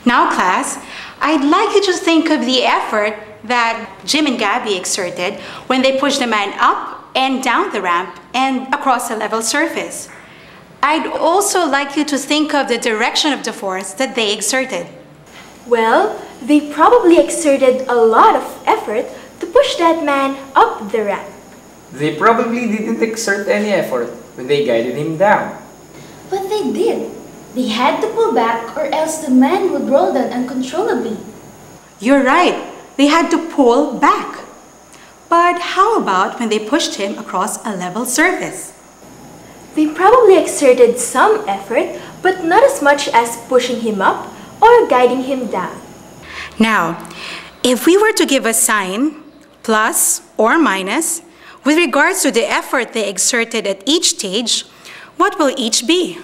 Now, class, I'd like you to think of the effort that Jim and Gabby exerted when they pushed the man up and down the ramp and across a level surface. I'd also like you to think of the direction of the force that they exerted. Well, they probably exerted a lot of effort to push that man up the ramp. They probably didn't exert any effort when they guided him down. But they did. They had to pull back or else the man would roll down uncontrollably. You're right. They had to pull back. But how about when they pushed him across a level surface? They probably exerted some effort, but not as much as pushing him up or guiding him down. Now, if we were to give a sign, plus or minus, with regards to the effort they exerted at each stage, what will each be?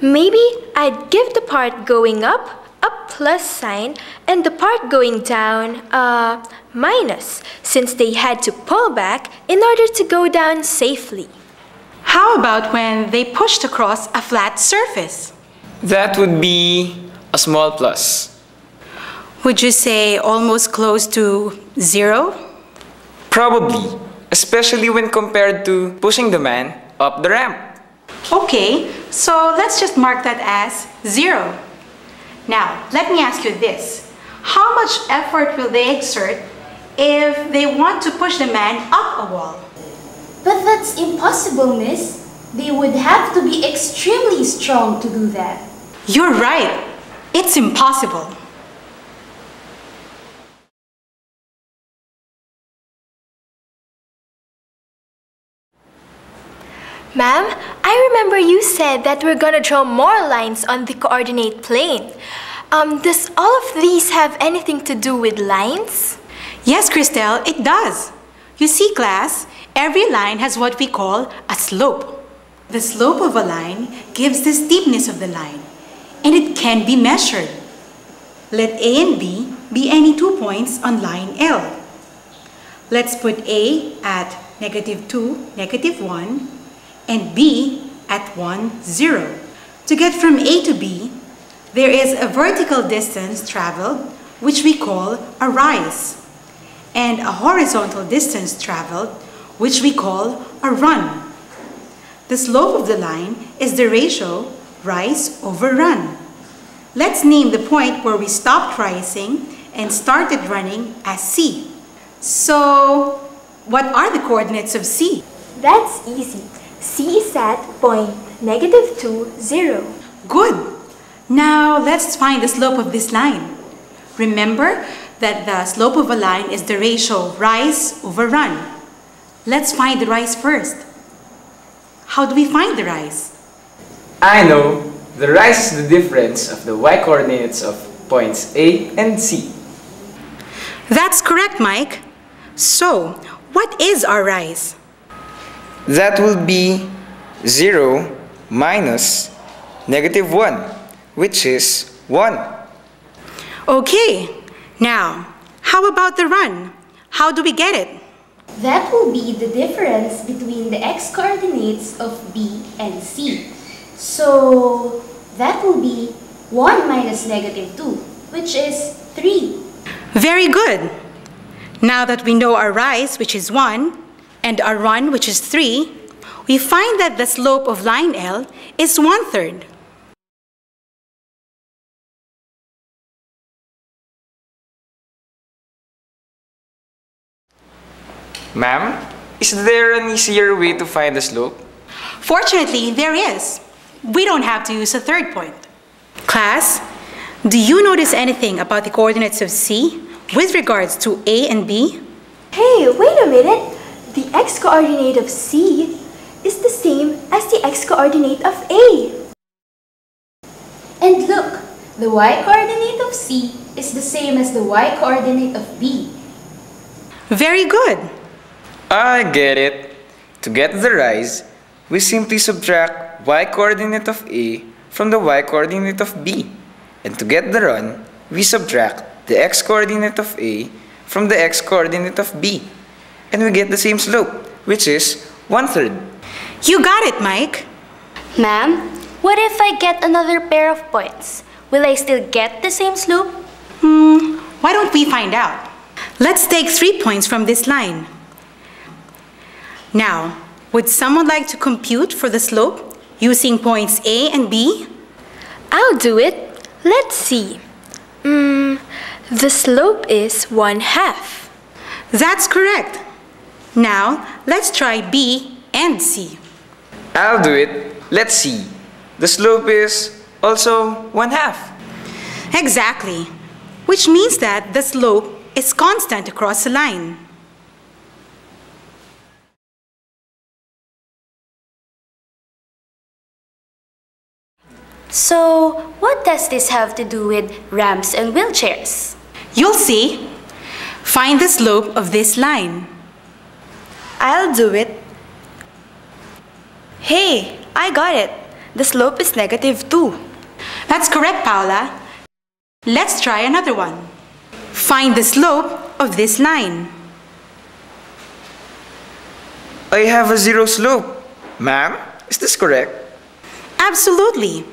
Maybe I'd give the part going up a plus sign and the part going down a minus, since they had to pull back in order to go down safely. How about when they pushed across a flat surface? That would be a small plus. Would you say almost close to 0? Probably, especially when compared to pushing the man up the ramp. Okay, so let's just mark that as 0. Now, let me ask you this. How much effort will they exert if they want to push the man up a wall? But that's impossible, miss. They would have to be extremely strong to do that. You're right. It's impossible. Ma'am, I remember you said that we're gonna draw more lines on the coordinate plane. Does all of these have anything to do with lines? Yes, Christelle, it does. You see, class, every line has what we call a slope. The slope of a line gives the steepness of the line, and it can be measured. Let A and B be any 2 points on line L. Let's put A at -2, -1, and B at 1, 0. To get from A to B, there is a vertical distance traveled, which we call a rise, and a horizontal distance traveled, which we call a run. The slope of the line is the ratio rise over run. Let's name the point where we stopped rising and started running as C. So, what are the coordinates of C? That's easy. C is at point -2, 0. Good. Now, let's find the slope of this line. Remember that the slope of a line is the ratio rise over run. Let's find the rise first. How do we find the rise? I know. The rise is the difference of the y-coordinates of points A and C. That's correct, Mike. So, what is our rise? That will be 0 minus -1, which is 1. Okay. Now, how about the run? How do we get it? That will be the difference between the x-coordinates of B and C. So, that will be 1 minus -2, which is 3. Very good. Now that we know our rise, which is 1, and our run, which is 3, we find that the slope of line L is 1/3. Ma'am, is there an easier way to find the slope? Fortunately, there is. We don't have to use a third point. Class, do you notice anything about the coordinates of C with regards to A and B? Hey, wait a minute. The x-coordinate of C is the same as the x-coordinate of A. And look, the y-coordinate of C is the same as the y-coordinate of B. Very good. I get it. To get the rise, we simply subtract y-coordinate of A from the y-coordinate of B. And to get the run, we subtract the x-coordinate of A from the x-coordinate of B. And we get the same slope, which is 1/3. You got it, Mike. Ma'am, what if I get another pair of points? will I still get the same slope? Why don't we find out? Let's take 3 points from this line. Now, would someone like to compute for the slope using points A and B? I'll do it. Let's see. The slope is 1/2. That's correct. Now, let's try B and C. I'll do it. Let's see. The slope is also 1/2. Exactly. Which means that the slope is constant across the line. So, what does this have to do with ramps and wheelchairs? You'll see. Find the slope of this line. I'll do it. Hey, I got it. The slope is -2. That's correct, Paula. Let's try another one. Find the slope of this line. I have a 0 slope. Ma'am, is this correct? Absolutely.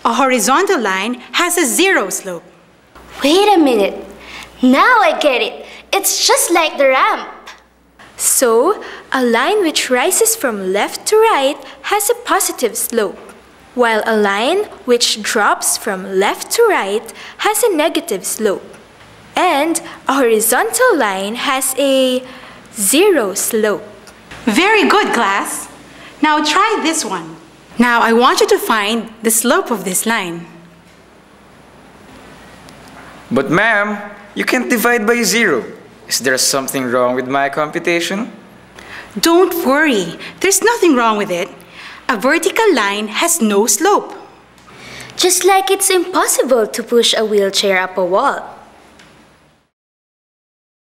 A horizontal line has a 0 slope. Wait a minute. Now I get it. It's just like the ramp. So, a line which rises from left to right has a positive slope, while a line which drops from left to right has a negative slope. And a horizontal line has a 0 slope. Very good, class. Now try this one. Now I want you to find the slope of this line. But ma'am, you can't divide by 0. Is there something wrong with my computation? Don't worry. There's nothing wrong with it. A vertical line has no slope. Just like it's impossible to push a wheelchair up a wall.